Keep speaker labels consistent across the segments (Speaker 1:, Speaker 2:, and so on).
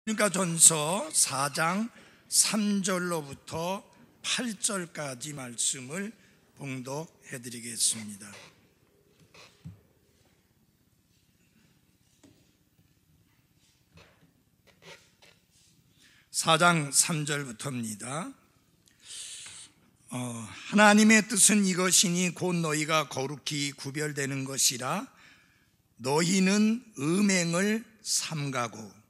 Speaker 1: 고린도전서 4장 3절로부터 8절까지 말씀을 봉독해 드리겠습니다. (4장 3절부터입니다) 하나님의 뜻은 이것이니 곧 너희가 거룩히 구별되는 것이라. 너희는 음행을 삼가고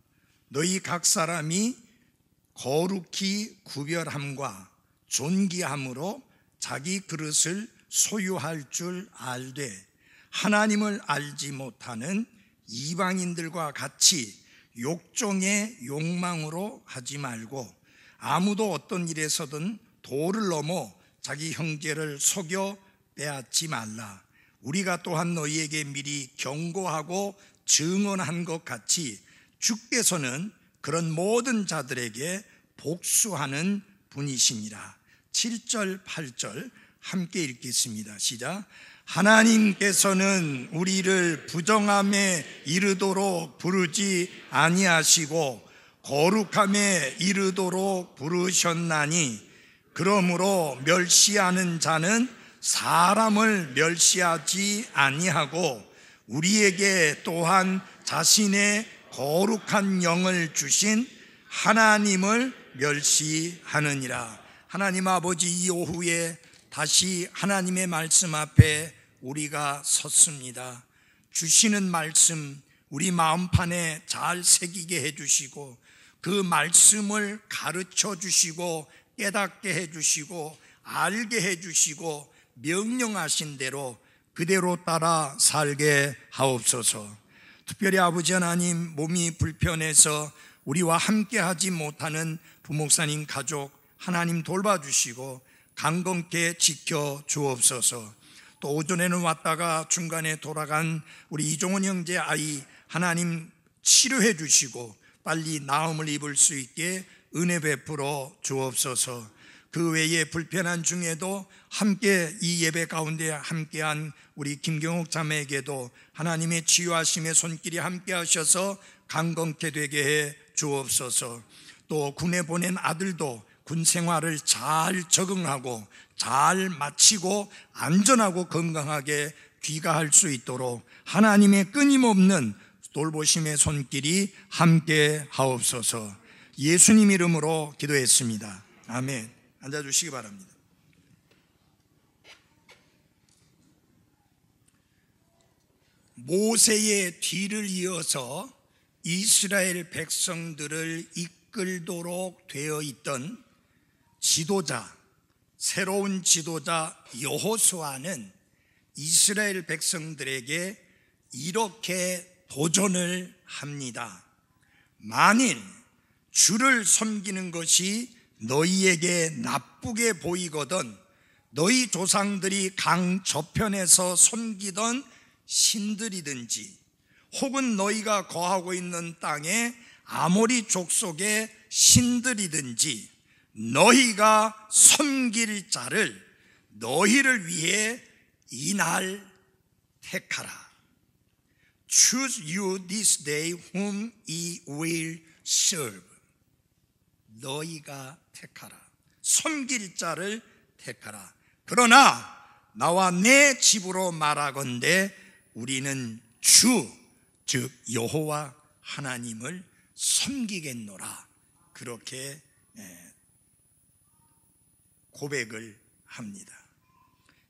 Speaker 1: 너희 각 사람이 거룩히 구별함과 존귀함으로 자기 그릇을 소유할 줄 알되 하나님을 알지 못하는 이방인들과 같이 욕종의 욕망으로 하지 말고 아무도 어떤 일에서든 도를 넘어 자기 형제를 속여 빼앗지 말라. 우리가 또한 너희에게 미리 경고하고 증언한 것 같이 주께서는 그런 모든 자들에게 복수하는 분이시니라. 7절 8절 함께 읽겠습니다. 시작. 하나님께서는 우리를 부정함에 이르도록 부르지 아니하시고 거룩함에 이르도록 부르셨나니 그러므로 멸시하는 자는 사람을 멸시하지 아니하고 우리에게 또한 자신의 거룩한 영을 주신 하나님을 멸시하느니라. 하나님 아버지, 이 오후에 다시 하나님의 말씀 앞에 우리가 섰습니다. 주시는 말씀 우리 마음판에 잘 새기게 해주시고 그 말씀을 가르쳐 주시고 깨닫게 해주시고 알게 해주시고 명령하신 대로 그대로 따라 살게 하옵소서. 특별히 아버지 하나님, 몸이 불편해서 우리와 함께 하지 못하는 부목사님 가족 하나님 돌봐주시고 강건케 지켜 주옵소서. 또 오전에는 왔다가 중간에 돌아간 우리 이종원 형제 아이 하나님 치료해 주시고 빨리 나음을 입을 수 있게 은혜 베풀어 주옵소서. 그 외에 불편한 중에도 함께 이 예배 가운데 함께한 우리 김경옥 자매에게도 하나님의 치유하심의 손길이 함께 하셔서 강건케 되게 해 주옵소서. 또 군에 보낸 아들도 군 생활을 잘 적응하고 잘 마치고 안전하고 건강하게 귀가할 수 있도록 하나님의 끊임없는 돌보심의 손길이 함께 하옵소서. 예수님 이름으로 기도했습니다. 아멘. 앉아주시기 바랍니다. 모세의 뒤를 이어서 이스라엘 백성들을 이끌도록 되어 있던 지도자, 새로운 지도자 여호수아는 이스라엘 백성들에게 이렇게 도전을 합니다. 만일 주를 섬기는 것이 너희에게 나쁘게 보이거든 너희 조상들이 강 저편에서 섬기던 신들이든지 혹은 너희가 거하고 있는 땅에 아모리 족속의 신들이든지 너희가 섬길 자를 너희를 위해 이날 택하라. Choose you this day whom ye will serve. 너희가 택하라. 섬길 자를 택하라. 그러나 나와 내 집으로 말하건대 우리는 주, 즉 여호와 하나님을 섬기겠노라. 그렇게 고백을 합니다.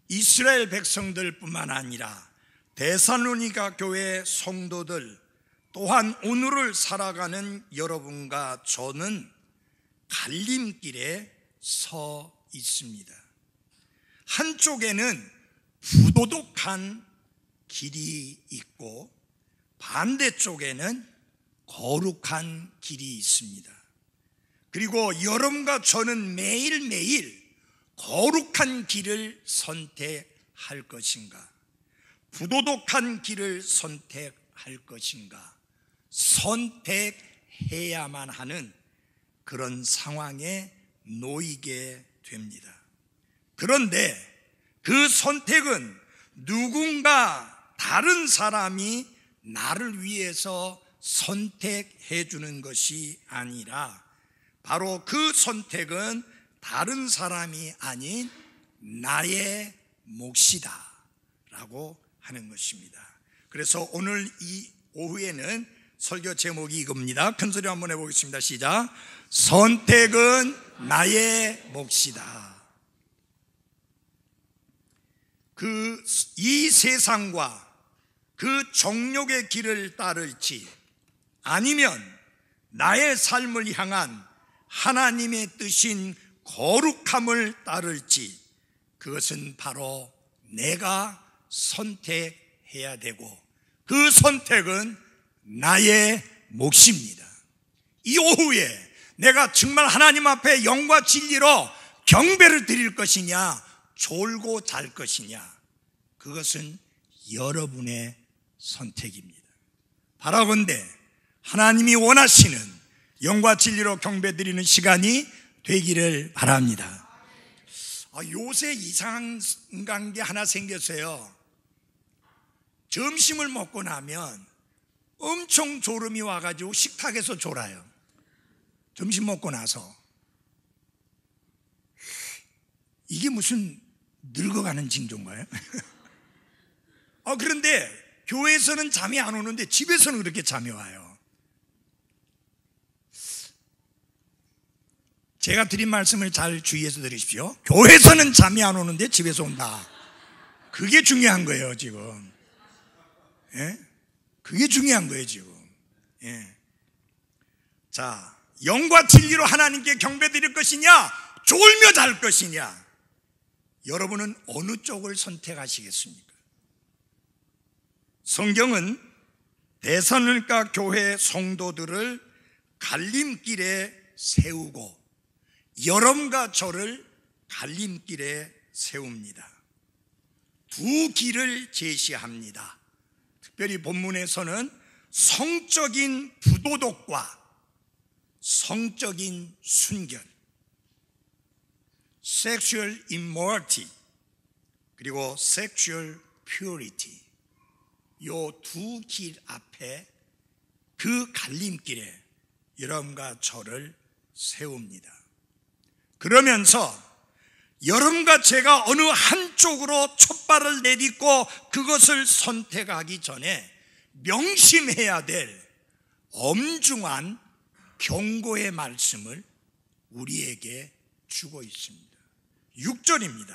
Speaker 1: 이스라엘 백성들뿐만 아니라 데살로니가 교회 성도들 또한 오늘을 살아가는 여러분과 저는 갈림길에 서 있습니다. 한쪽에는 부도덕한 길이 있고 반대쪽에는 거룩한 길이 있습니다. 그리고 여러분과 저는 매일매일 거룩한 길을 선택할 것인가, 부도덕한 길을 선택할 것인가, 선택해야만 하는 그런 상황에 놓이게 됩니다. 그런데 그 선택은 누군가 다른 사람이 나를 위해서 선택해 주는 것이 아니라 바로 그 선택은 다른 사람이 아닌 나의 몫이다 라고 하는 것입니다. 그래서 오늘 이 오후에는 설교 제목이 이겁니다. 큰 소리 한번 해보겠습니다. 시작. 선택은 나의 몫이다. 이 세상과 그 정욕의 길을 따를지 아니면 나의 삶을 향한 하나님의 뜻인 거룩함을 따를지 그것은 바로 내가 선택해야 되고 그 선택은 나의 몫입니다. 이 오후에 내가 정말 하나님 앞에 영과 진리로 경배를 드릴 것이냐 졸고 잘 것이냐 그것은 여러분의 선택입니다. 바라건대 하나님이 원하시는 영과 진리로 경배 드리는 시간이 되기를 바랍니다. 요새 이상한 게 하나 생겼어요. 점심을 먹고 나면 엄청 졸음이 와가지고 식탁에서 졸아요. 점심 먹고 나서. 이게 무슨 늙어가는 징조인가요? 그런데 교회에서는 잠이 안 오는데 집에서는 그렇게 잠이 와요. 제가 드린 말씀을 잘 주의해서 들으십시오. 교회에서는 잠이 안 오는데 집에서 온다. 그게 중요한 거예요 지금. 예? 그게 중요한 거예요 지금. 예. 자, 영과 진리로 하나님께 경배 드릴 것이냐 졸며 잘 것이냐 여러분은 어느 쪽을 선택하시겠습니까? 성경은 데살로니가 교회 성도들을 갈림길에 세우고 여러분과 저를 갈림길에 세웁니다. 두 길을 제시합니다. 특별히 본문에서는 성적인 부도덕과 성적인 순결, sexual immorality 그리고 sexual purity 요 두 길 앞에 그 갈림길에 여러분과 저를 세웁니다. 그러면서 여러분과 제가 어느 한쪽으로 촛발을 내딛고 그것을 선택하기 전에 명심해야 될 엄중한 경고의 말씀을 우리에게 주고 있습니다. 6절입니다.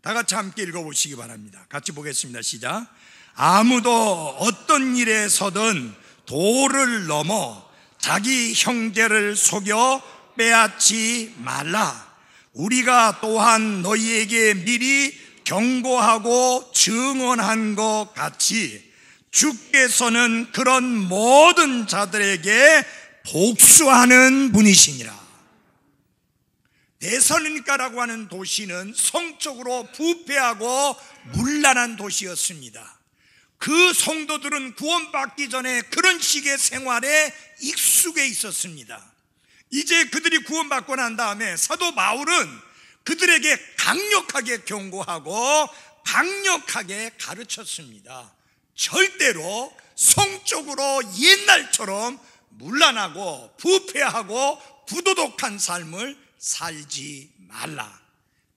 Speaker 1: 다 같이 함께 읽어보시기 바랍니다. 같이 보겠습니다. 시작. 아무도 어떤 일에서든 도를 넘어 자기 형제를 속여 빼앗지 말라. 우리가 또한 너희에게 미리 경고하고 증언한 것 같이 주께서는 그런 모든 자들에게 복수하는 분이시니라. 데살로니가라고 하는 도시는 성적으로 부패하고 문란한 도시였습니다. 그 성도들은 구원받기 전에 그런 식의 생활에 익숙해 있었습니다. 이제 그들이 구원받고 난 다음에 사도 바울은 그들에게 강력하게 경고하고 강력하게 가르쳤습니다. 절대로 성적으로 옛날처럼 문란하고 부패하고 부도덕한 삶을 살지 말라.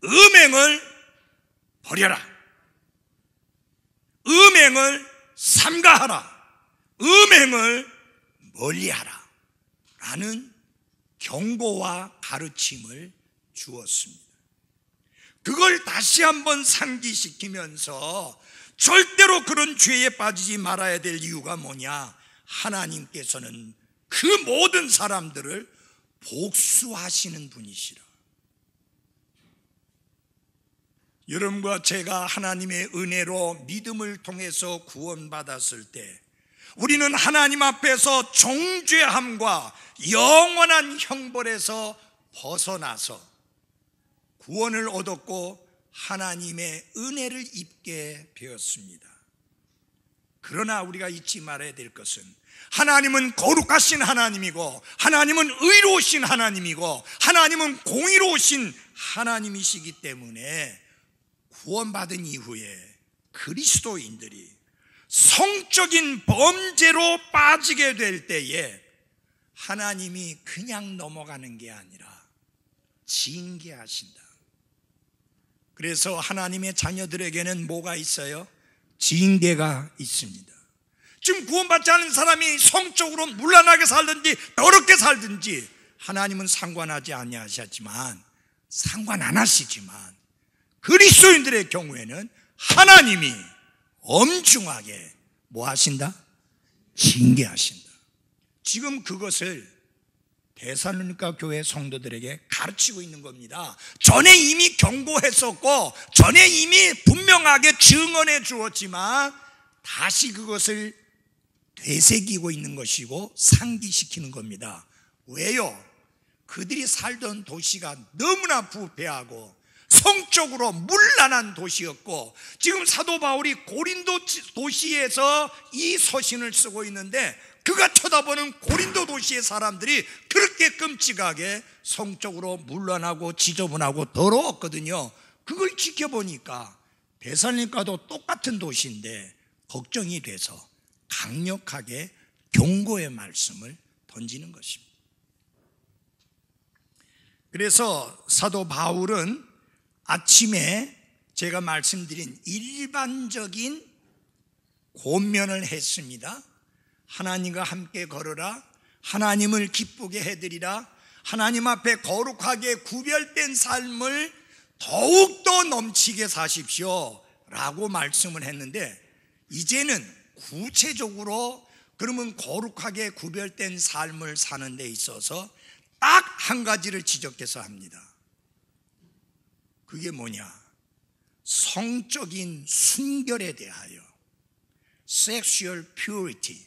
Speaker 1: 음행을 버려라. 음행을 삼가하라. 음행을 멀리하라. 라는 경고와 가르침을 주었습니다. 그걸 다시 한번 상기시키면서 절대로 그런 죄에 빠지지 말아야 될 이유가 뭐냐? 하나님께서는 그 모든 사람들을 복수하시는 분이시라. 여러분과 제가 하나님의 은혜로 믿음을 통해서 구원받았을 때 우리는 하나님 앞에서 정죄함과 영원한 형벌에서 벗어나서 구원을 얻었고 하나님의 은혜를 입게 되었습니다. 그러나 우리가 잊지 말아야 될 것은 하나님은 거룩하신 하나님이고 하나님은 의로우신 하나님이고 하나님은 공의로우신 하나님이시기 때문에 구원받은 이후에 그리스도인들이 성적인 범죄로 빠지게 될 때에 하나님이 그냥 넘어가는 게 아니라 징계하신다. 그래서 하나님의 자녀들에게는 뭐가 있어요? 징계가 있습니다. 지금 구원받지 않은 사람이 성적으로 문란하게 살든지 더럽게 살든지 하나님은 상관하지 아니하셨지만, 상관 안 하시지만 그리스도인들의 경우에는 하나님이 엄중하게 뭐 하신다? 징계하신다. 지금 그것을 데살로니가 교회 성도들에게 가르치고 있는 겁니다. 전에 이미 경고했었고 전에 이미 분명하게 증언해 주었지만 다시 그것을 되새기고 있는 것이고 상기시키는 겁니다. 왜요? 그들이 살던 도시가 너무나 부패하고 성적으로 문란한 도시였고, 지금 사도 바울이 고린도 도시에서 이 서신을 쓰고 있는데 그가 쳐다보는 고린도 도시의 사람들이 그렇게 끔찍하게 성적으로 문란하고 지저분하고 더러웠거든요. 그걸 지켜보니까 데살로니가도 똑같은 도시인데 걱정이 돼서 강력하게 경고의 말씀을 던지는 것입니다. 그래서 사도 바울은 아침에 제가 말씀드린 일반적인 권면을 했습니다. 하나님과 함께 걸어라, 하나님을 기쁘게 해드리라, 하나님 앞에 거룩하게 구별된 삶을 더욱더 넘치게 사십시오 라고 말씀을 했는데, 이제는 구체적으로 그러면 거룩하게 구별된 삶을 사는 데 있어서 딱 한 가지를 지적해서 합니다. 그게 뭐냐? 성적인 순결에 대하여, sexual purity,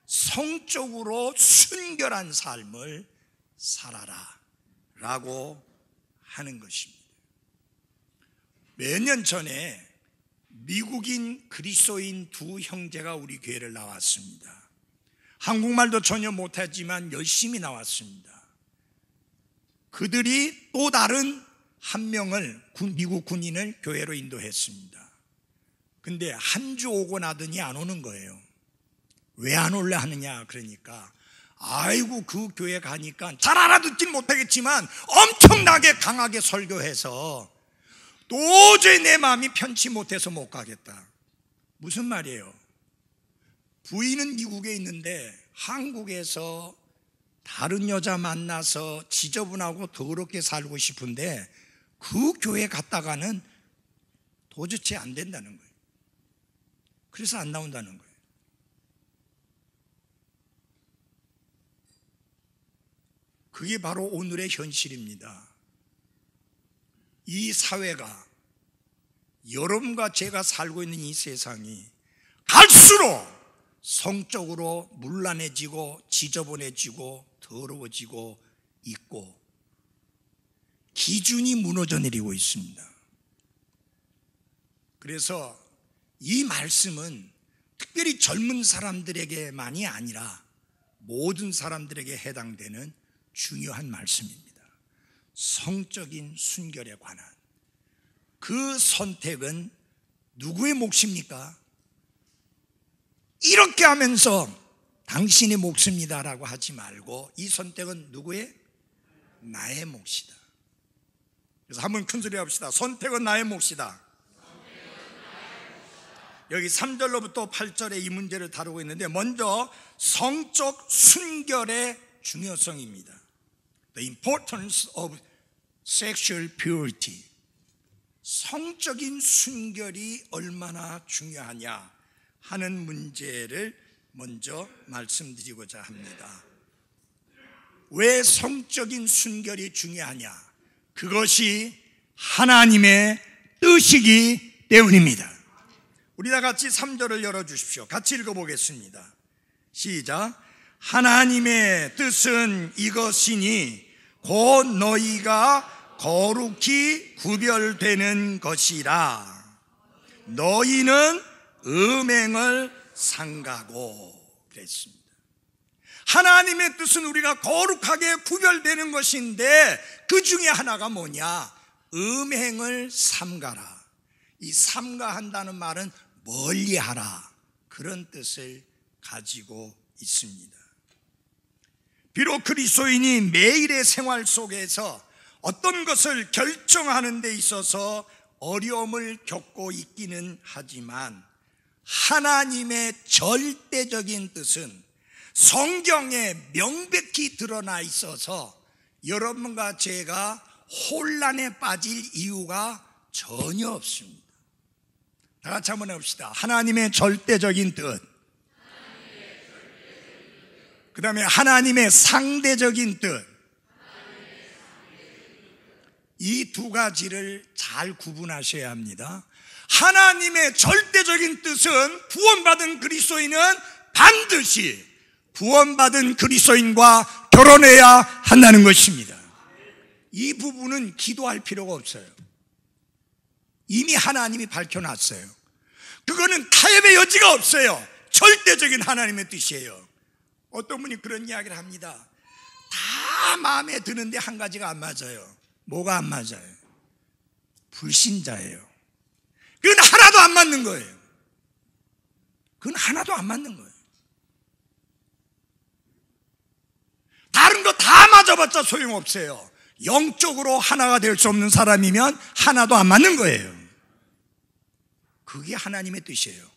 Speaker 1: 성적으로 순결한 삶을 살아라 라고 하는 것입니다. 몇 년 전에 미국인 그리스도인 두 형제가 우리 교회를 나왔습니다. 한국말도 전혀 못하지만 열심히 나왔습니다. 그들이 또 다른 한 명을 미국 군인을 교회로 인도했습니다. 근데 한 주 오고 나더니 안 오는 거예요. 왜 안 올래 하느냐 그러니까, 아이고 그 교회 가니까 잘 알아듣진 못하겠지만 엄청나게 강하게 설교해서 도저히 내 마음이 편치 못해서 못 가겠다. 무슨 말이에요? 부인은 미국에 있는데 한국에서 다른 여자 만나서 지저분하고 더럽게 살고 싶은데 그 교회 갔다가는 도저히 안 된다는 거예요. 그래서 안 나온다는 거예요. 그게 바로 오늘의 현실입니다. 이 사회가, 여러분과 제가 살고 있는 이 세상이 갈수록 성적으로 문란해지고 지저분해지고 더러워지고 있고 기준이 무너져 내리고 있습니다. 그래서 이 말씀은 특별히 젊은 사람들에게만이 아니라 모든 사람들에게 해당되는 중요한 말씀입니다. 성적인 순결에 관한 그 선택은 누구의 몫입니까? 이렇게 하면서 당신의 몫입니다라고 하지 말고, 이 선택은 누구의? 나의 몫이다. 그래서 한번 큰 소리 합시다. 선택은 나의 몫이다. 여기 3절로부터 8절에 이 문제를 다루고 있는데, 먼저 성적 순결의 중요성입니다. The importance of sexual purity. 성적인 순결이 얼마나 중요하냐 하는 문제를 먼저 말씀드리고자 합니다. 왜 성적인 순결이 중요하냐? 그것이 하나님의 뜻이기 때문입니다. 우리 다 같이 3절을 열어주십시오. 같이 읽어보겠습니다. 시작. 하나님의 뜻은 이것이니 곧 너희가 거룩히 구별되는 것이라. 너희는 음행을 삼가고 그랬습니다. 하나님의 뜻은 우리가 거룩하게 구별되는 것인데 그 중에 하나가 뭐냐? 음행을 삼가라. 이 삼가한다는 말은 멀리하라 그런 뜻을 가지고 있습니다. 비록 그리스도인이 매일의 생활 속에서 어떤 것을 결정하는 데 있어서 어려움을 겪고 있기는 하지만 하나님의 절대적인 뜻은 성경에 명백히 드러나 있어서 여러분과 제가 혼란에 빠질 이유가 전혀 없습니다. 다 같이 한번 해봅시다. 하나님의 절대적인 뜻, 그 다음에 하나님의 상대적인 뜻, 이 두 가지를 잘 구분하셔야 합니다. 하나님의 절대적인 뜻은 구원받은 그리스도인은 반드시 구원받은 그리스도인과 결혼해야 한다는 것입니다. 이 부분은 기도할 필요가 없어요. 이미 하나님이 밝혀놨어요. 그거는 타협의 여지가 없어요. 절대적인 하나님의 뜻이에요. 어떤 분이 그런 이야기를 합니다. 다 마음에 드는데 한 가지가 안 맞아요. 뭐가 안 맞아요? 불신자예요. 그건 하나도 안 맞는 거예요. 그건 하나도 안 맞는 거예요. 다른 거 다 맞아봤자 소용없어요. 영적으로 하나가 될 수 없는 사람이면 하나도 안 맞는 거예요. 그게 하나님의 뜻이에요.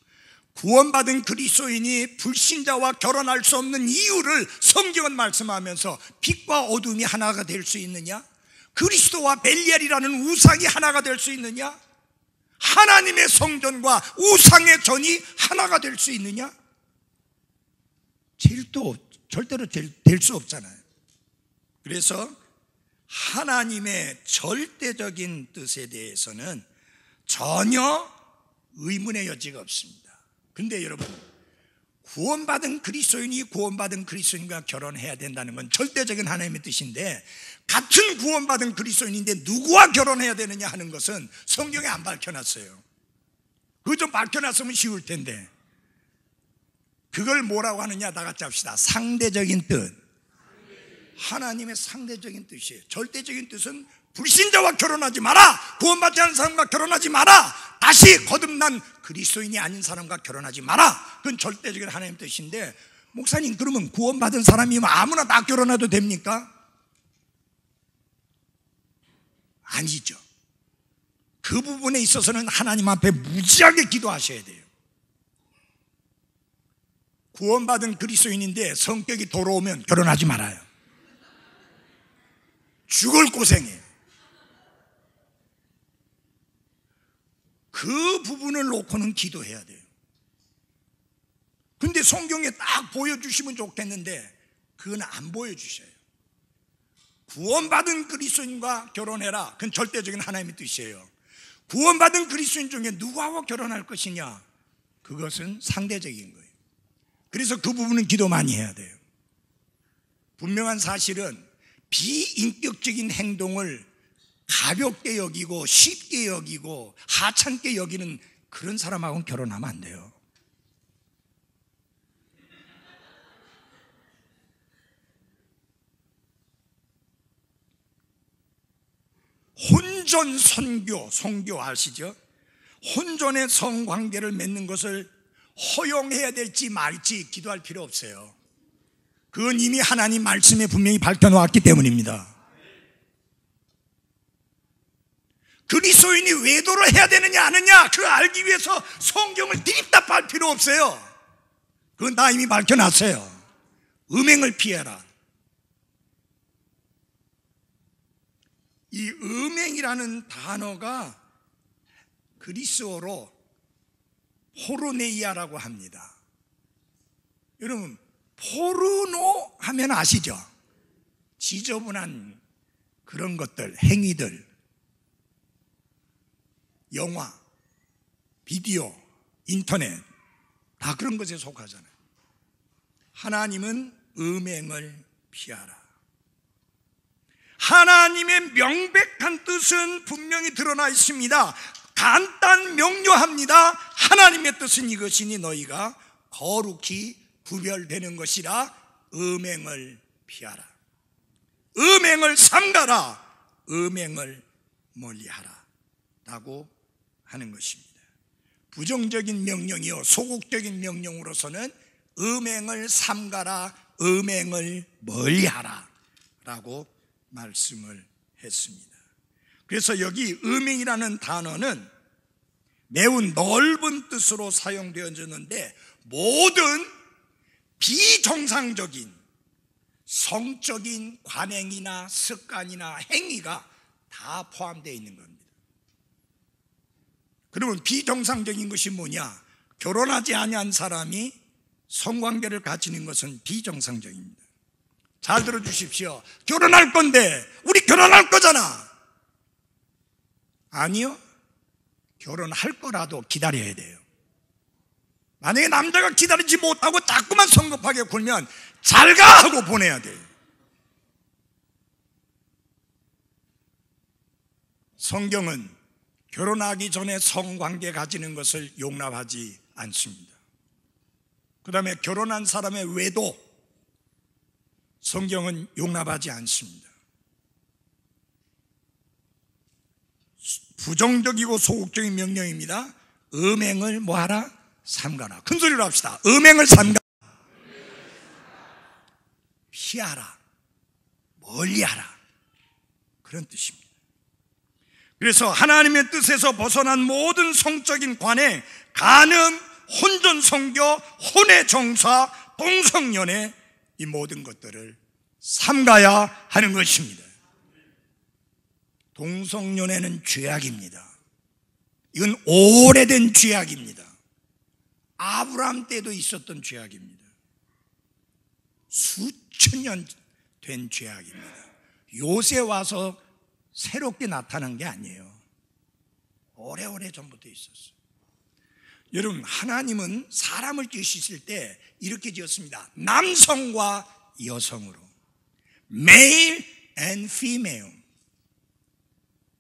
Speaker 1: 구원받은 그리스도인이 불신자와 결혼할 수 없는 이유를 성경은 말씀하면서 빛과 어둠이 하나가 될 수 있느냐? 그리스도와 벨리알이라는 우상이 하나가 될 수 있느냐? 하나님의 성전과 우상의 전이 하나가 될 수 있느냐? 절대로 될 수 없잖아요. 그래서 하나님의 절대적인 뜻에 대해서는 전혀 의문의 여지가 없습니다. 근데 여러분, 구원받은 그리스도인이 구원받은 그리스도인과 결혼해야 된다는 건 절대적인 하나님의 뜻인데, 같은 구원받은 그리스도인인데 누구와 결혼해야 되느냐 하는 것은 성경에 안 밝혀놨어요. 그거 좀 밝혀놨으면 쉬울 텐데, 그걸 뭐라고 하느냐, 다 같이 합시다. 상대적인 뜻. 하나님의 상대적인 뜻이에요. 절대적인 뜻은 불신자와 결혼하지 마라, 구원받지 않은 사람과 결혼하지 마라, 다시 거듭난 그리스도인이 아닌 사람과 결혼하지 마라. 그건 절대적인 하나님의 뜻인데, 목사님 그러면 구원받은 사람이면 아무나 다 결혼해도 됩니까? 아니죠. 그 부분에 있어서는 하나님 앞에 무지하게 기도하셔야 돼요. 구원받은 그리스도인인데 성격이 더러우면 결혼하지 말아요. 죽을 고생해요. 그 부분을 놓고는 기도해야 돼요. 근데 성경에 딱 보여주시면 좋겠는데 그건 안 보여주셔요. 구원받은 그리스도인과 결혼해라, 그건 절대적인 하나님의 뜻이에요. 구원받은 그리스도인 중에 누구하고 결혼할 것이냐, 그것은 상대적인 거예요. 그래서 그 부분은 기도 많이 해야 돼요. 분명한 사실은 비인격적인 행동을 가볍게 여기고 쉽게 여기고 하찮게 여기는 그런 사람하고는 결혼하면 안 돼요. 혼전 성교 아시죠? 혼전의 성관계를 맺는 것을 허용해야 될지 말지 기도할 필요 없어요. 그건 이미 하나님 말씀에 분명히 밝혀놓았기 때문입니다. 그리스도인이 외도를 해야 되느냐 안 하느냐 그걸 알기 위해서 성경을 드립답할 필요 없어요. 그건 다 이미 밝혀놨어요. 음행을 피해라. 이 음행이라는 단어가 그리스어로 포르네이아라고 합니다. 여러분, 포르노 하면 아시죠? 지저분한 그런 것들, 행위들, 영화, 비디오, 인터넷, 다 그런 것에 속하잖아요. 하나님은 음행을 피하라. 하나님의 명백한 뜻은 분명히 드러나 있습니다. 간단 명료합니다. 하나님의 뜻은 이것이니 너희가 거룩히 구별되는 것이라. 음행을 피하라. 음행을 삼가라. 음행을 멀리하라 라고 하는 것입니다. 부정적인 명령이요 소극적인 명령으로서는 음행을 삼가라, 음행을 멀리하라 라고 말씀을 했습니다. 그래서 여기 음행이라는 단어는 매우 넓은 뜻으로 사용되어졌는데 모든 비정상적인 성적인 관행이나 습관이나 행위가 다 포함되어 있는 겁니다. 그러면 비정상적인 것이 뭐냐? 결혼하지 아니한 사람이 성관계를 가지는 것은 비정상적입니다. 잘 들어주십시오. 결혼할 건데 우리 결혼할 거잖아. 아니요. 결혼할 거라도 기다려야 돼요. 만약에 남자가 기다리지 못하고 자꾸만 성급하게 굴면 잘 가 하고 보내야 돼요. 성경은 결혼하기 전에 성관계 가지는 것을 용납하지 않습니다. 그 다음에 결혼한 사람의 외도 성경은 용납하지 않습니다. 부정적이고 소극적인 명령입니다. 음행을 뭐하라? 삼가라. 큰 소리로 합시다. 음행을 삼가라. 피하라. 멀리하라. 그런 뜻입니다. 그래서 하나님의 뜻에서 벗어난 모든 성적인 관행, 간음, 혼전성교, 혼외정사, 동성연애 이 모든 것들을 삼가야 하는 것입니다. 동성연애는 죄악입니다. 이건 오래된 죄악입니다. 아브라함 때도 있었던 죄악입니다. 수천 년 된 죄악입니다. 요새 와서 새롭게 나타난 게 아니에요. 오래오래 전부터 있었어요. 여러분, 하나님은 사람을 지으실 때 이렇게 지었습니다. 남성과 여성으로, male and female.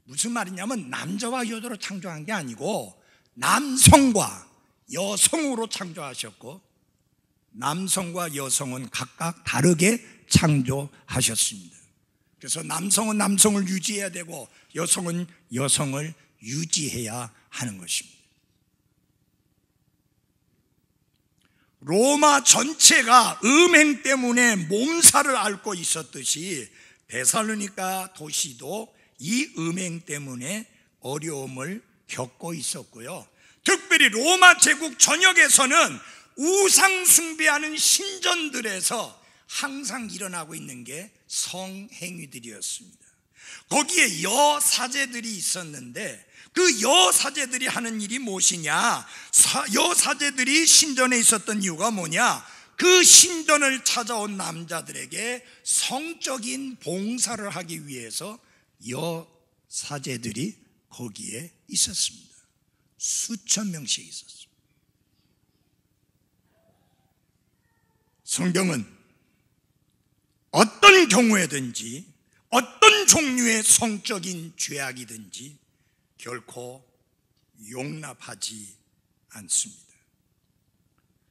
Speaker 1: 무슨 말이냐면 남자와 여자로 창조한 게 아니고 남성과 여성으로 창조하셨고, 남성과 여성은 각각 다르게 창조하셨습니다. 그래서 남성은 남성을 유지해야 되고 여성은 여성을 유지해야 하는 것입니다. 로마 전체가 음행 때문에 몸살을 앓고 있었듯이 데살로니가 도시도 이 음행 때문에 어려움을 겪고 있었고요. 특별히 로마 제국 전역에서는 우상 숭배하는 신전들에서 항상 일어나고 있는 게 성행위들이었습니다. 거기에 여사제들이 있었는데 그 여사제들이 하는 일이 무엇이냐? 여사제들이 신전에 있었던 이유가 뭐냐? 그 신전을 찾아온 남자들에게 성적인 봉사를 하기 위해서 여사제들이 거기에 있었습니다. 수천 명씩 있었습니다. 성경은 어떤 경우에든지 어떤 종류의 성적인 죄악이든지 결코 용납하지 않습니다.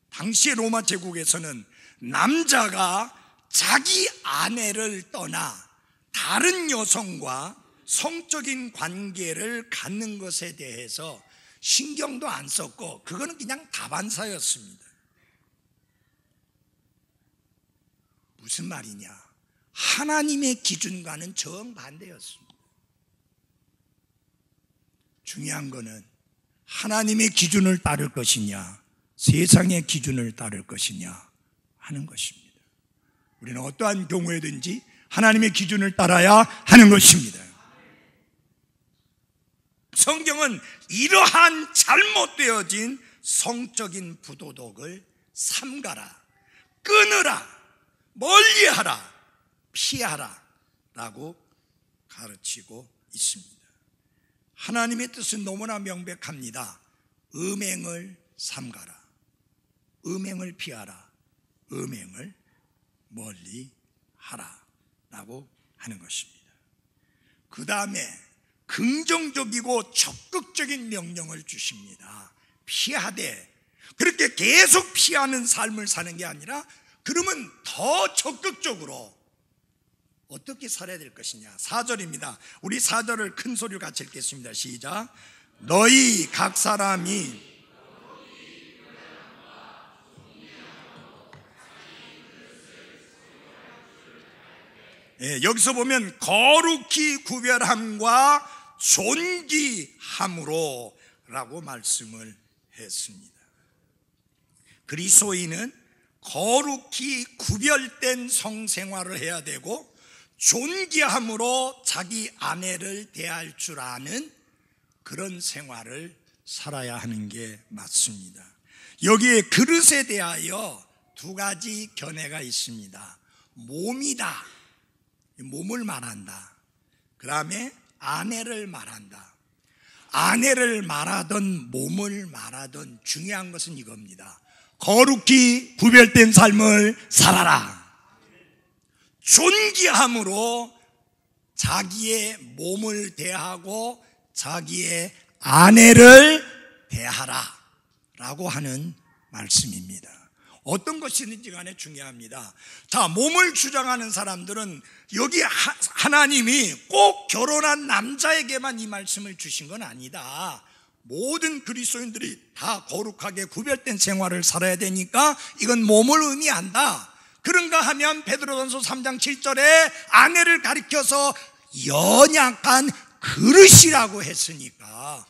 Speaker 1: 당시의 로마 제국에서는 남자가 자기 아내를 떠나 다른 여성과 성적인 관계를 갖는 것에 대해서 신경도 안 썼고 그거는 그냥 다반사였습니다. 무슨 말이냐? 하나님의 기준과는 정반대였습니다. 중요한 거는 하나님의 기준을 따를 것이냐 세상의 기준을 따를 것이냐 하는 것입니다. 우리는 어떠한 경우에든지 하나님의 기준을 따라야 하는 것입니다. 성경은 이러한 잘못되어진 성적인 부도덕을 삼가라, 끊으라, 멀리하라, 피하라 라고 가르치고 있습니다. 하나님의 뜻은 너무나 명백합니다. 음행을 삼가라, 음행을 피하라, 음행을 멀리하라 라고 하는 것입니다. 그 다음에 긍정적이고 적극적인 명령을 주십니다. 피하되, 그렇게 계속 피하는 삶을 사는 게 아니라 그러면 더 적극적으로 어떻게 살아야 될 것이냐. 4절입니다. 우리 4절을 큰 소리로 같이 읽겠습니다. 시작. 너희 각 사람이 여기서 보면 거룩히 구별함과 존귀함으로 라고 말씀을 했습니다. 그리스도인은 거룩히 구별된 성생활을 해야 되고 존귀함으로 자기 아내를 대할 줄 아는 그런 생활을 살아야 하는 게 맞습니다. 여기에 그릇에 대하여 두 가지 견해가 있습니다. 몸이다, 몸을 말한다. 그 다음에 아내를 말한다. 아내를 말하든 몸을 말하든 중요한 것은 이겁니다. 거룩히 구별된 삶을 살아라. 존귀함으로 자기의 몸을 대하고 자기의 아내를 대하라 라고 하는 말씀입니다. 어떤 것이든지 간에 중요합니다. 자, 몸을 주장하는 사람들은 여기 하나님이 꼭 결혼한 남자에게만 이 말씀을 주신 건 아니다. 모든 그리스도인들이 다 거룩하게 구별된 생활을 살아야 되니까 이건 몸을 의미한다. 그런가 하면 베드로전서 3장 7절에 아내를 가리켜서 연약한 그릇이라고 했으니까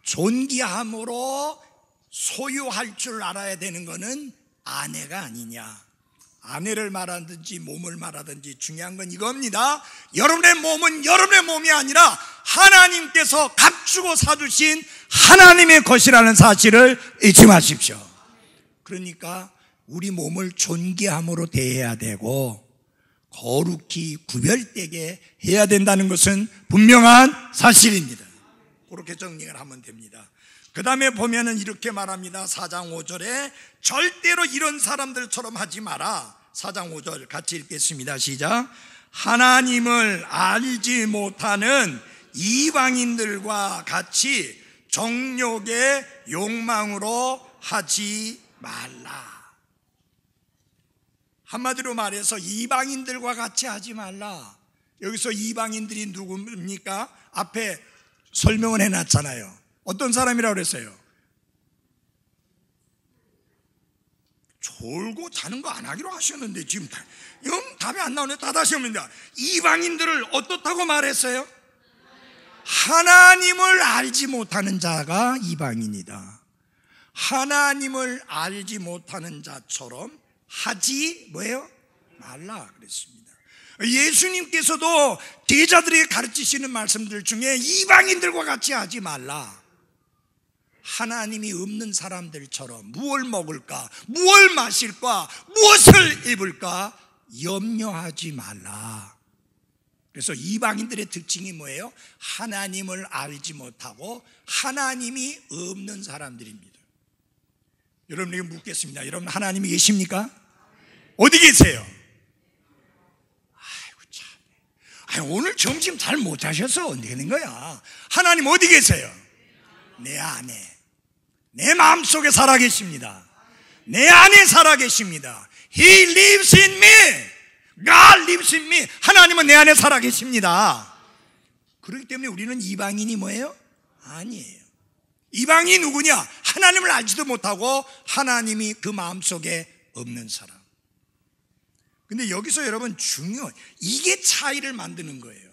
Speaker 1: 존귀함으로 소유할 줄 알아야 되는 것은 아내가 아니냐. 아내를 말하든지 몸을 말하든지 중요한 건 이겁니다. 여러분의 몸은 여러분의 몸이 아니라 하나님께서 값주고 사주신 하나님의 것이라는 사실을 잊지 마십시오. 그러니까 우리 몸을 존귀함으로 대해야 되고 거룩히 구별되게 해야 된다는 것은 분명한 사실입니다. 그렇게 정리를 하면 됩니다. 그 다음에 보면은 이렇게 말합니다. 4장 5절에 절대로 이런 사람들처럼 하지 마라. 4장 5절 같이 읽겠습니다. 시작. 하나님을 알지 못하는 이방인들과 같이 정욕의 욕망으로 하지 말라. 한마디로 말해서 이방인들과 같이 하지 말라. 여기서 이방인들이 누굽니까? 앞에 설명을 해놨잖아요. 어떤 사람이라고 그랬어요? 졸고 자는 거 안 하기로 하셨는데 지금 영 답이 안 나오네. 다 다시 합니다. 이방인들을 어떻다고 말했어요? 하나님을 알지 못하는 자가 이방인이다. 하나님을 알지 못하는 자처럼 하지 뭐예요? 말라 그랬습니다. 예수님께서도 제자들에게 가르치시는 말씀들 중에 이방인들과 같이 하지 말라. 하나님이 없는 사람들처럼 무엇을 먹을까, 무엇을 마실까, 무엇을 입을까 염려하지 말라. 그래서 이방인들의 특징이 뭐예요? 하나님을 알지 못하고 하나님이 없는 사람들입니다. 여러분에게 묻겠습니다. 여러분 하나님이 계십니까? 어디 계세요? 아이고 참. 오늘 점심 잘 못 자셔서 어떻게 되는 거야? 하나님 어디 계세요? 내 안에, 내 마음속에 살아계십니다. 내 안에 살아계십니다. He lives in me. God lives in me. 하나님은 내 안에 살아계십니다. 그렇기 때문에 우리는 이방인이 뭐예요? 아니에요. 이방이 누구냐? 하나님을 알지도 못하고 하나님이 그 마음속에 없는 사람. 근데 여기서 여러분 이게 차이를 만드는 거예요.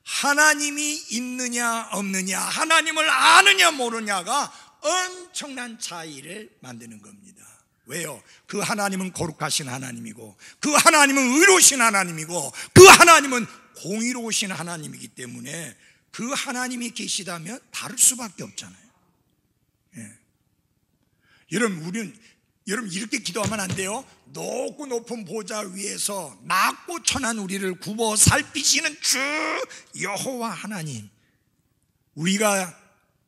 Speaker 1: 하나님이 있느냐 없느냐, 하나님을 아느냐 모르냐가 엄청난 차이를 만드는 겁니다. 왜요? 그 하나님은 거룩하신 하나님이고 그 하나님은 의로우신 하나님이고 그 하나님은 공의로우신 하나님이기 때문에 그 하나님이 계시다면 다를 수밖에 없잖아요. 예. 여러분 이렇게 기도하면 안 돼요. 높고 높은 보좌 위에서 낮고 천한 우리를 굽어 살피시는 주 여호와 하나님, 우리가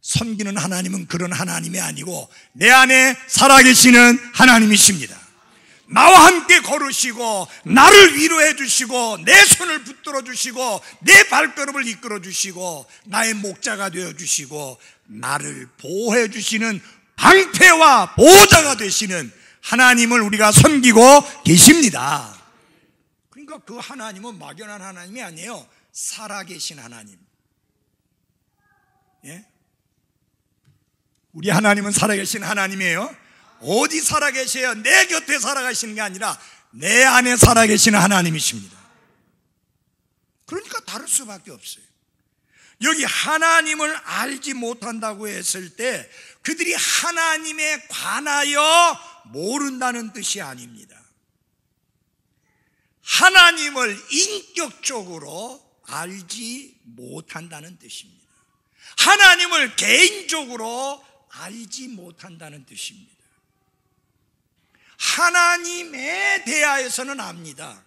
Speaker 1: 섬기는 하나님은 그런 하나님이 아니고 내 안에 살아계시는 하나님이십니다. 나와 함께 걸으시고 나를 위로해 주시고 내 손을 붙들어 주시고 내 발걸음을 이끌어 주시고 나의 목자가 되어 주시고 나를 보호해 주시는 방패와 보호자가 되시는 하나님을 우리가 섬기고 계십니다. 그러니까 그 하나님은 막연한 하나님이 아니에요. 살아계신 하나님. 예? 우리 하나님은 살아계신 하나님이에요. 어디 살아계셔요? 내 곁에 살아계시는 게 아니라 내 안에 살아계시는 하나님이십니다. 그러니까 다를 수밖에 없어요. 여기 하나님을 알지 못한다고 했을 때 그들이 하나님에 관하여 모른다는 뜻이 아닙니다. 하나님을 인격적으로 알지 못한다는 뜻입니다. 하나님을 개인적으로 알지 못한다는 뜻입니다. 하나님에 대하여서는 압니다.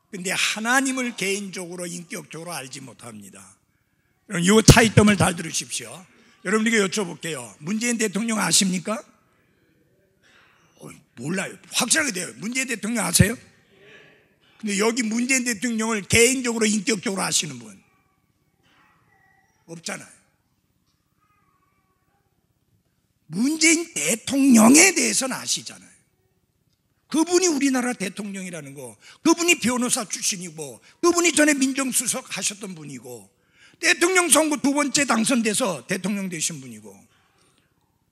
Speaker 1: 근데 하나님을 개인적으로 인격적으로 알지 못합니다. 여러분 이 차이점을 잘 들으십시오. 여러분에게 여쭤볼게요. 문재인 대통령 아십니까? 몰라요. 확실하게 돼요. 문재인 대통령 아세요? 근데 여기 문재인 대통령을 개인적으로 인격적으로 아시는 분 없잖아요. 문재인 대통령에 대해서는 아시잖아요. 그분이 우리나라 대통령이라는 거, 그분이 변호사 출신이고, 그분이 전에 민정수석 하셨던 분이고, 대통령 선거 2번째 당선돼서 대통령 되신 분이고,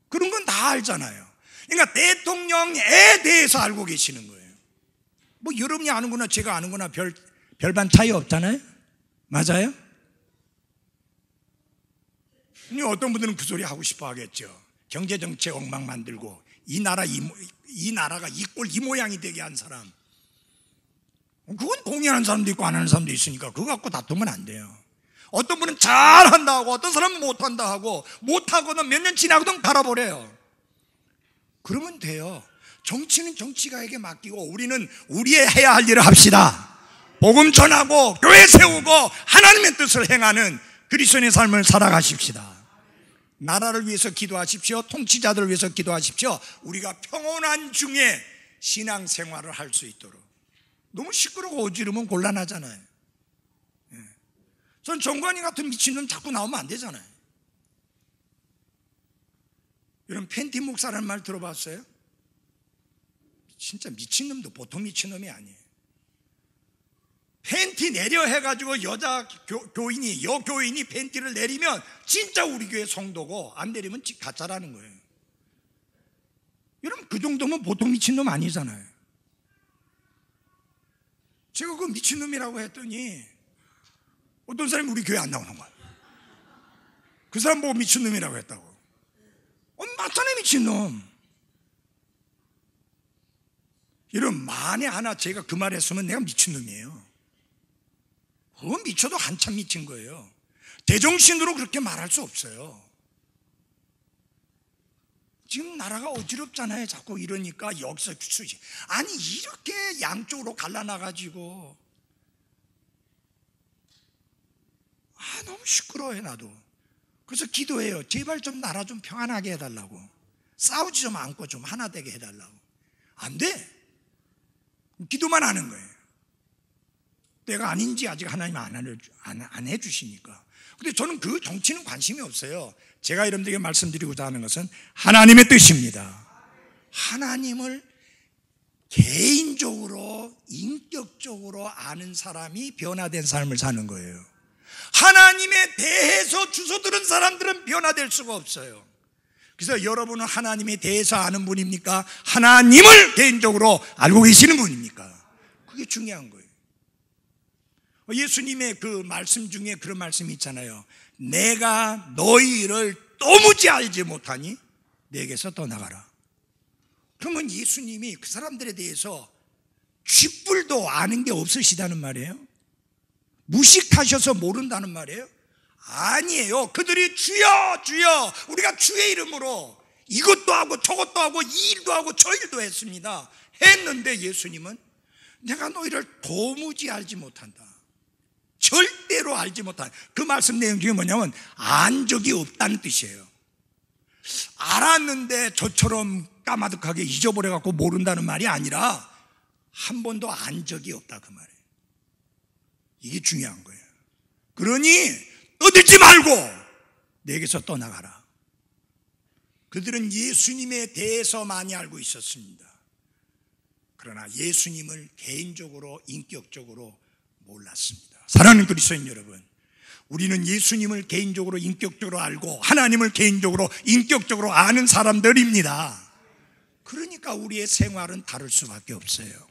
Speaker 1: 그런 건 다 알잖아요. 그러니까 대통령에 대해서 알고 계시는 거예요. 뭐 여러분이 아는구나 제가 아는구나 별반 차이 없잖아요. 맞아요? 어떤 분들은 그 소리 하고 싶어 하겠죠. 경제정책 엉망 만들고 이 나라가 이 꼴 이 모양이 되게 한 사람, 그건 동의하는 사람도 있고 안 하는 사람도 있으니까 그거 갖고 다투면 안 돼요. 어떤 분은 잘한다 하고 어떤 사람은 못한다 하고, 못하고는 몇 년 지나고는 갈아버려요. 그러면 돼요. 정치는 정치가에게 맡기고 우리는 우리의 해야 할 일을 합시다. 복음 전하고 교회 세우고 하나님의 뜻을 행하는 그리스도인의 삶을 살아가십시다. 나라를 위해서 기도하십시오. 통치자들을 위해서 기도하십시오. 우리가 평온한 중에 신앙생활을 할 수 있도록. 너무 시끄러워 어지르면 곤란하잖아요. 전 정관이 같은 미친놈 자꾸 나오면 안 되잖아요. 여러분 팬티 목사라는 말 들어봤어요? 진짜 미친놈도 보통 미친놈이 아니에요. 팬티 내려 해가지고 여교인이 팬티를 내리면 진짜 우리 교회 성도고, 안 내리면 가짜라는 거예요. 여러분 그 정도면 보통 미친놈 아니잖아요. 제가 그 미친놈이라고 했더니 어떤 사람이 우리 교회 안 나오는 거야. 그 사람 보고 미친놈이라고 했다고. 맞잖아요 미친놈. 여러분 만에 하나 제가 그 말 했으면 내가 미친놈이에요. 그건 미쳐도 한참 미친 거예요. 제정신으로 그렇게 말할 수 없어요. 지금 나라가 어지럽잖아요. 자꾸 이러니까 여기서 수지. 아니 이렇게 양쪽으로 갈라놔가지고 너무 시끄러워해 나도. 그래서 기도해요. 제발 좀 나라 좀 평안하게 해달라고. 싸우지 좀 않고 좀 하나 되게 해달라고. 안 돼. 기도만 하는 거예요. 때가 아닌지 아직 하나님 안 해주시니까. 근데 저는 그 정치는 관심이 없어요. 제가 여러분들에게 말씀드리고자 하는 것은 하나님의 뜻입니다. 하나님을 개인적으로 인격적으로 아는 사람이 변화된 삶을 사는 거예요. 하나님에 대해서 주워 들은 사람들은 변화될 수가 없어요. 그래서 여러분은 하나님에 대해서 아는 분입니까? 하나님을 개인적으로 알고 계시는 분입니까? 그게 중요한 거예요. 예수님의 그 말씀 중에 그런 말씀이 있잖아요. 내가 너희를 도무지 알지 못하니 내게서 떠나가라. 그러면 예수님이 그 사람들에 대해서 쥐뿔도 아는 게 없으시다는 말이에요? 무식하셔서 모른다는 말이에요? 아니에요. 그들이 주여 주여 우리가 주의 이름으로 이것도 하고 저것도 하고 이 일도 하고 저 일도 했습니다. 했는데 예수님은 내가 너희를 도무지 알지 못한다. 절대로 알지 못한, 그 말씀 내용 중에 뭐냐면 안 적이 없다는 뜻이에요. 알았는데 저처럼 까마득하게 잊어버려갖고 모른다는 말이 아니라 한 번도 안 적이 없다 그 말이에요. 이게 중요한 거예요. 그러니 떠들지 말고 내게서 떠나가라. 그들은 예수님에 대해서 많이 알고 있었습니다. 그러나 예수님을 개인적으로 인격적으로 몰랐습니다. 사랑하는 그리스도인 여러분, 우리는 예수님을 개인적으로 인격적으로 알고 하나님을 개인적으로 인격적으로 아는 사람들입니다. 그러니까 우리의 생활은 다를 수밖에 없어요.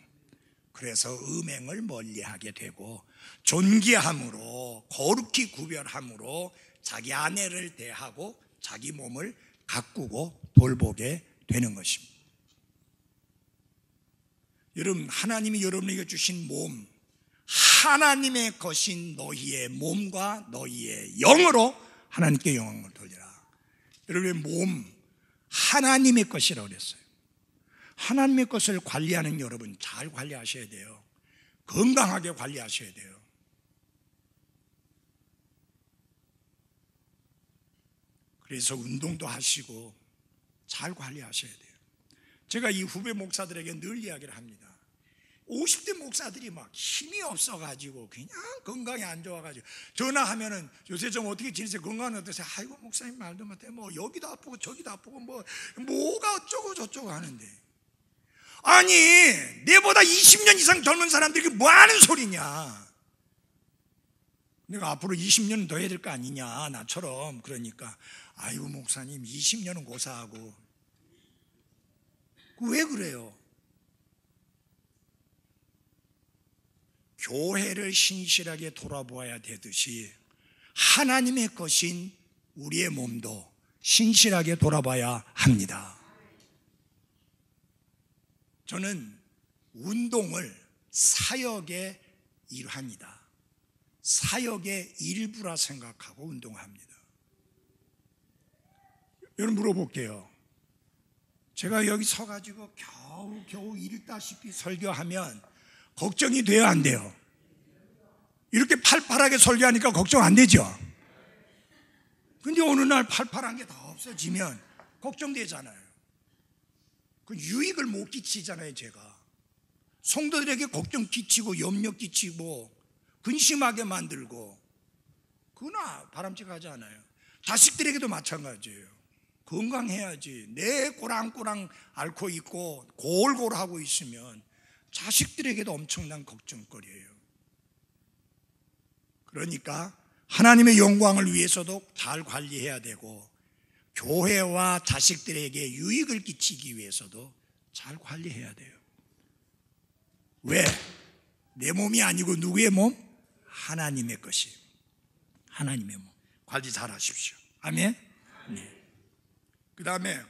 Speaker 1: 그래서 음행을 멀리하게 되고 존귀함으로 거룩히 구별함으로 자기 아내를 대하고 자기 몸을 가꾸고 돌보게 되는 것입니다. 여러분, 하나님이 여러분에게 주신 몸, 하나님의 것인 너희의 몸과 너희의 영으로 하나님께 영광을 돌리라. 여러분의 몸, 하나님의 것이라고 그랬어요. 하나님의 것을 관리하는 여러분, 잘 관리하셔야 돼요. 건강하게 관리하셔야 돼요. 그래서 운동도 하시고 잘 관리하셔야 돼요. 제가 이 후배 목사들에게 늘 이야기를 합니다. 50대 목사들이 막 힘이 없어가지고 그냥 건강이 안 좋아가지고 전화하면은 요새 좀 어떻게 지내세요? 건강은 어떠세요? 아이고 목사님 말도 못해. 뭐 여기도 아프고 저기도 아프고 뭐가 어쩌고 저쩌고 하는데, 아니 내보다 20년 이상 젊은 사람들이 뭐 하는 소리냐. 내가 앞으로 20년 더 해야 될 거 아니냐 나처럼. 그러니까 아이고 목사님 20년은 고사하고. 왜 그래요? 교회를 신실하게 돌아보아야 되듯이 하나님의 것인 우리의 몸도 신실하게 돌아봐야 합니다. 저는 운동을 사역의 일환이다, 사역의 일부라 생각하고 운동합니다. 여러분 물어볼게요. 제가 여기 서가지고 겨우 읽다시피 설교하면 걱정이 돼요, 안 돼요? 이렇게 팔팔하게 설교하니까 걱정 안 되죠? 근데 어느 날 팔팔한 게 다 없어지면 걱정되잖아요. 그 유익을 못 끼치잖아요. 제가 성도들에게 걱정 끼치고 염려 끼치고 근심하게 만들고 그나 바람직하지 않아요. 자식들에게도 마찬가지예요. 건강해야지. 내 꼬랑꼬랑 앓고 있고 골골하고 있으면 자식들에게도 엄청난 걱정거리예요. 그러니까 하나님의 영광을 위해서도 잘 관리해야 되고 교회와 자식들에게 유익을 끼치기 위해서도 잘 관리해야 돼요. 왜? 내 몸이 아니고 누구의 몸? 하나님의 것이에요. 하나님의 몸 관리 잘 하십시오. 아멘. 네. 그 다음에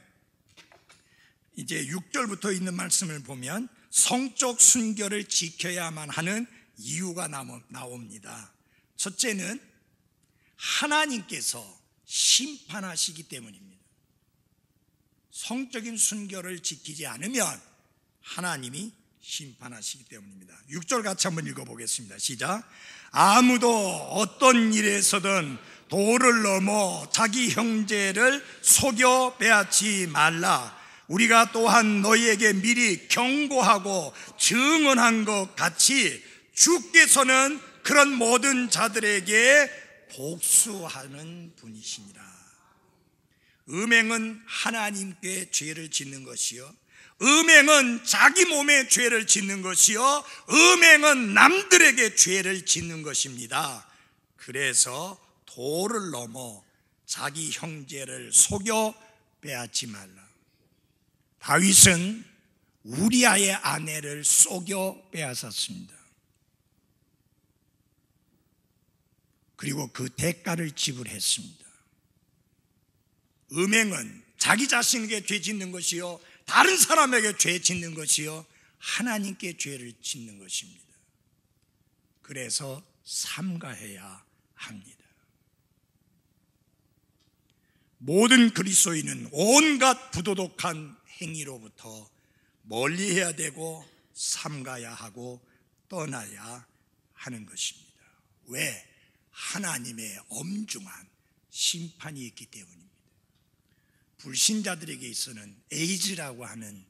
Speaker 1: 이제 6절부터 있는 말씀을 보면 성적 순결을 지켜야만 하는 이유가 나옵니다. 첫째는 하나님께서 심판하시기 때문입니다. 성적인 순결을 지키지 않으면 하나님이 심판하시기 때문입니다. 6절 같이 한번 읽어보겠습니다. 시작. 아무도 어떤 일에서든 도를 넘어 자기 형제를 속여 빼앗지 말라. 우리가 또한 너희에게 미리 경고하고 증언한 것 같이 주께서는 그런 모든 자들에게 복수하는 분이시니라. 음행은 하나님께 죄를 짓는 것이요, 음행은 자기 몸에 죄를 짓는 것이요, 음행은 남들에게 죄를 짓는 것입니다. 그래서 도를 넘어 자기 형제를 속여 빼앗지 말라. 다윗은 우리아의 아내를 속여 빼앗았습니다. 그리고 그 대가를 지불했습니다. 음행은 자기 자신에게 죄 짓는 것이요, 다른 사람에게 죄 짓는 것이요, 하나님께 죄를 짓는 것입니다. 그래서 삼가해야 합니다. 모든 그리스도인은 온갖 부도덕한 행위로부터 멀리해야 되고 삼가야 하고 떠나야 하는 것입니다. 왜? 하나님의 엄중한 심판이 있기 때문입니다. 불신자들에게 있어서는 에이즈라고 하는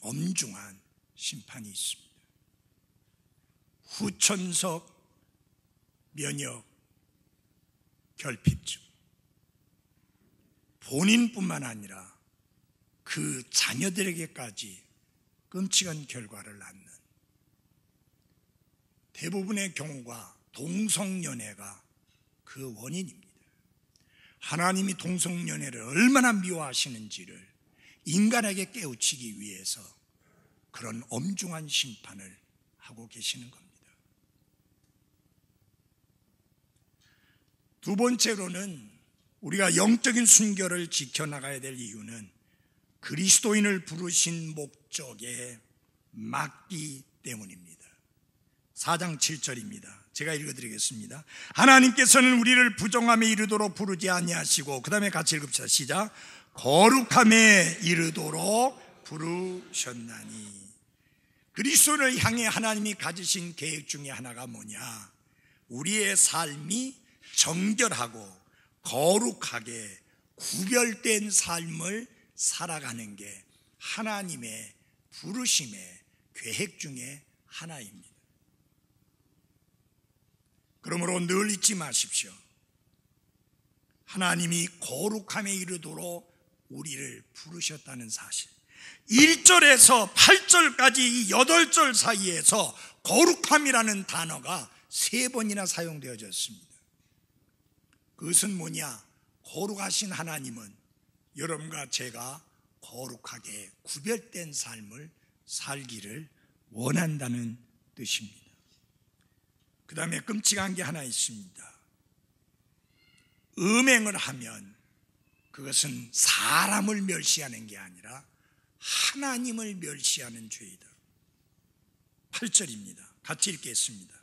Speaker 1: 엄중한 심판이 있습니다. 후천석 면역 결핍증, 본인뿐만 아니라 그 자녀들에게까지 끔찍한 결과를 낳는, 대부분의 경우가 동성연애가 그 원인입니다. 하나님이 동성연애를 얼마나 미워하시는지를 인간에게 깨우치기 위해서 그런 엄중한 심판을 하고 계시는 겁니다. 두 번째로는 우리가 영적인 순결을 지켜나가야 될 이유는 그리스도인을 부르신 목적에 맞기 때문입니다. 4장 7절입니다. 제가 읽어드리겠습니다. 하나님께서는 우리를 부정함에 이르도록 부르지 아니하시고, 그 다음에 같이 읽읍시다. 시작. 거룩함에 이르도록 부르셨나니. 그리스도를 향해 하나님이 가지신 계획 중에 하나가 뭐냐? 우리의 삶이 정결하고 거룩하게 구별된 삶을 살아가는 게 하나님의 부르심의 계획 중에 하나입니다. 그러므로 늘 잊지 마십시오. 하나님이 거룩함에 이르도록 우리를 부르셨다는 사실. 1절에서 8절까지 이 8절 사이에서 거룩함이라는 단어가 3번이나 사용되어졌습니다. 그것은 뭐냐? 거룩하신 하나님은 여러분과 제가 거룩하게 구별된 삶을 살기를 원한다는 뜻입니다. 그 다음에 끔찍한 게 하나 있습니다. 음행을 하면 그것은 사람을 멸시하는 게 아니라 하나님을 멸시하는 죄이다. 8절입니다. 같이 읽겠습니다.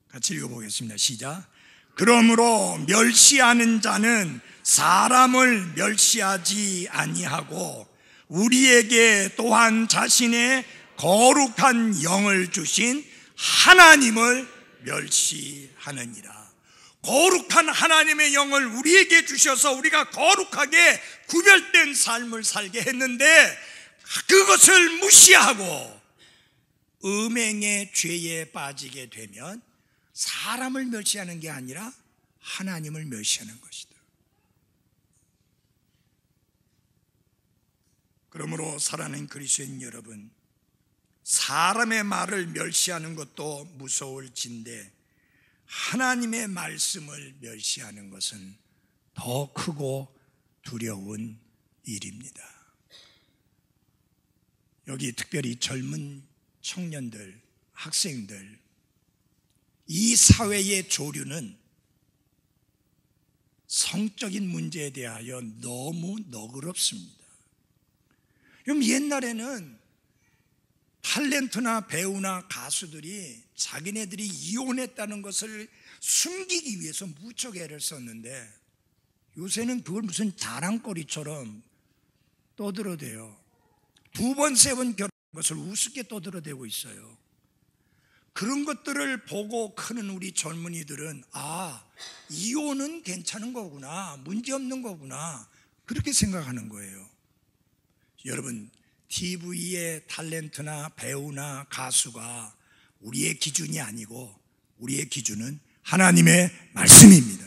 Speaker 1: 같이 읽어보겠습니다. 시작. 그러므로 멸시하는 자는 사람을 멸시하지 아니하고 우리에게 또한 자신의 거룩한 영을 주신 하나님을 멸시하느니라. 거룩한 하나님의 영을 우리에게 주셔서 우리가 거룩하게 구별된 삶을 살게 했는데 그것을 무시하고 음행의 죄에 빠지게 되면 사람을 멸시하는 게 아니라 하나님을 멸시하는 것이다. 그러므로 사랑하는 그리스도인 여러분, 사람의 말을 멸시하는 것도 무서울진데 하나님의 말씀을 멸시하는 것은 더 크고 두려운 일입니다. 여기 특별히 젊은 청년들, 학생들, 이 사회의 조류는 성적인 문제에 대하여 너무 너그럽습니다. 그럼 옛날에는 탤런트나 배우나 가수들이 자기네들이 이혼했다는 것을 숨기기 위해서 무척 애를 썼는데 요새는 그걸 무슨 자랑거리처럼 떠들어대요. 2번, 3번 결혼한 것을 우습게 떠들어대고 있어요. 그런 것들을 보고 크는 우리 젊은이들은 이혼은 괜찮은 거구나, 문제없는 거구나, 그렇게 생각하는 거예요. 여러분, TV의 탤런트나 배우나 가수가 우리의 기준이 아니고 우리의 기준은 하나님의 말씀입니다.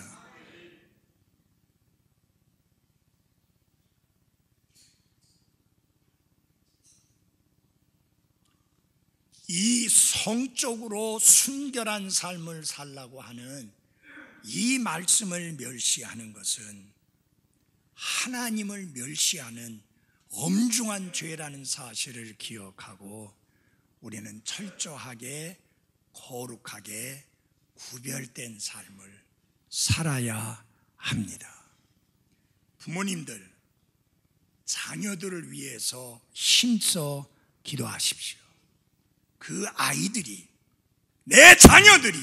Speaker 1: 이 성적으로 순결한 삶을 살라고 하는 이 말씀을 멸시하는 것은 하나님을 멸시하는 엄중한 죄라는 사실을 기억하고 우리는 철저하게 거룩하게 구별된 삶을 살아야 합니다. 부모님들, 자녀들을 위해서 힘써 기도하십시오. 그 아이들이, 내 자녀들이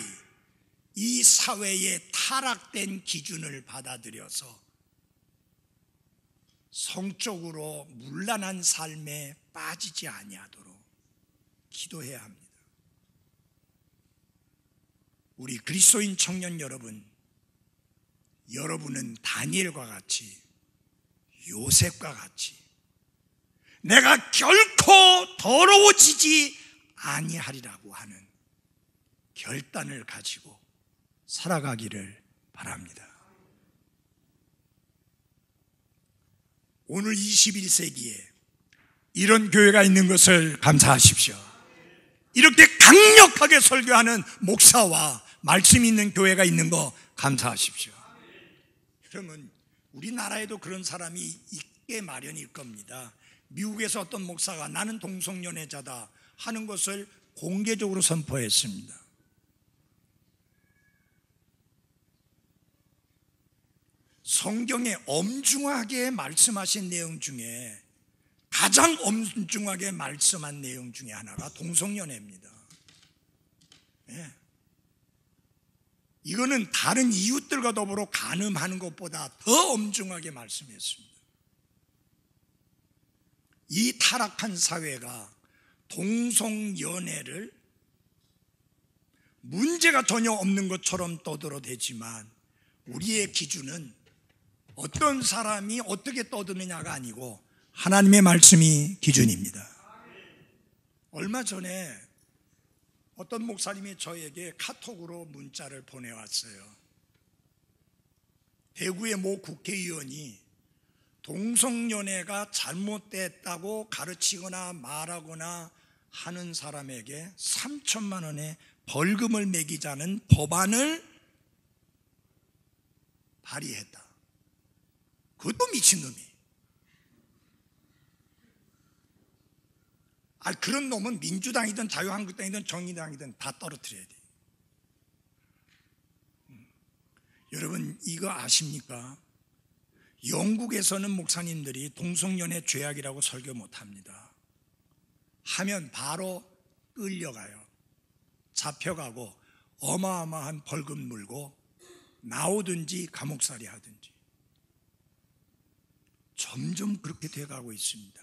Speaker 1: 이 사회의 타락된 기준을 받아들여서 성적으로 문란한 삶에 빠지지 아니하도록 기도해야 합니다. 우리 그리스도인 청년 여러분, 여러분은 다니엘과 같이, 요셉과 같이 내가 결코 더러워지지 아니하리라고 하는 결단을 가지고 살아가기를 바랍니다. 오늘 21세기에 이런 교회가 있는 것을 감사하십시오. 이렇게 강력하게 설교하는 목사와 말씀이 있는 교회가 있는 거 감사하십시오. 그러면 우리나라에도 그런 사람이 있게 마련일 겁니다. 미국에서 어떤 목사가 나는 동성연애자다 하는 것을 공개적으로 선포했습니다. 성경에 엄중하게 말씀하신 내용 중에 가장 엄중하게 말씀한 내용 중에 하나가 동성연애입니다. 예. 이거는 다른 이웃들과 더불어 간음하는 것보다 더 엄중하게 말씀했습니다. 이 타락한 사회가 동성연애를 문제가 전혀 없는 것처럼 떠들어대지만 우리의 기준은 어떤 사람이 어떻게 떠드느냐가 아니고 하나님의 말씀이 기준입니다. 얼마 전에 어떤 목사님이 저에게 카톡으로 문자를 보내왔어요. 대구의 모 국회의원이 동성연애가 잘못됐다고 가르치거나 말하거나 하는 사람에게 3천만 원의 벌금을 매기자는 법안을 발의했다. 그것도 미친놈이. 그런 놈은 민주당이든 자유한국당이든 정의당이든 다 떨어뜨려야 돼. 여러분 이거 아십니까? 영국에서는 목사님들이 동성연애 죄악이라고 설교 못합니다. 하면 바로 끌려가요. 잡혀가고 어마어마한 벌금 물고 나오든지 감옥살이 하든지. 점점 그렇게 돼가고 있습니다.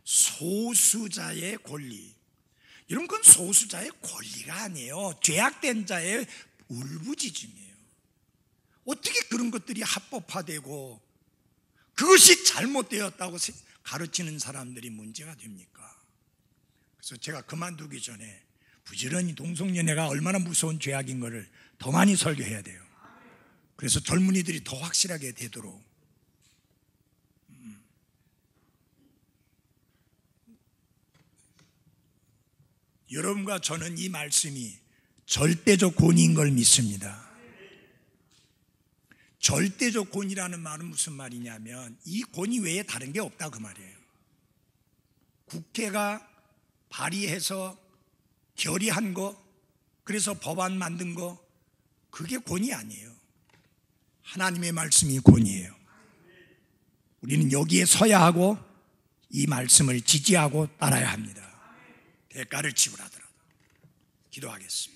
Speaker 1: 소수자의 권리. 여러분 그건 소수자의 권리가 아니에요. 죄악된 자의 울부짖음이에요. 어떻게 그런 것들이 합법화되고 그것이 잘못되었다고 가르치는 사람들이 문제가 됩니까? 그래서 제가 그만두기 전에 부지런히 동성연애가 얼마나 무서운 죄악인 것을 더 많이 설교해야 돼요. 그래서 젊은이들이 더 확실하게 되도록. 여러분과 저는 이 말씀이 절대적 권위인 걸 믿습니다. 절대적 권위라는 말은 무슨 말이냐면 이 권위 외에 다른 게 없다 그 말이에요. 국회가 발의해서 결의한 거, 그래서 법안 만든 거, 그게 권위 아니에요. 하나님의 말씀이 권위예요. 우리는 여기에 서야 하고 이 말씀을 지지하고 따라야 합니다. 대가를 지불하더라도. 기도하겠습니다.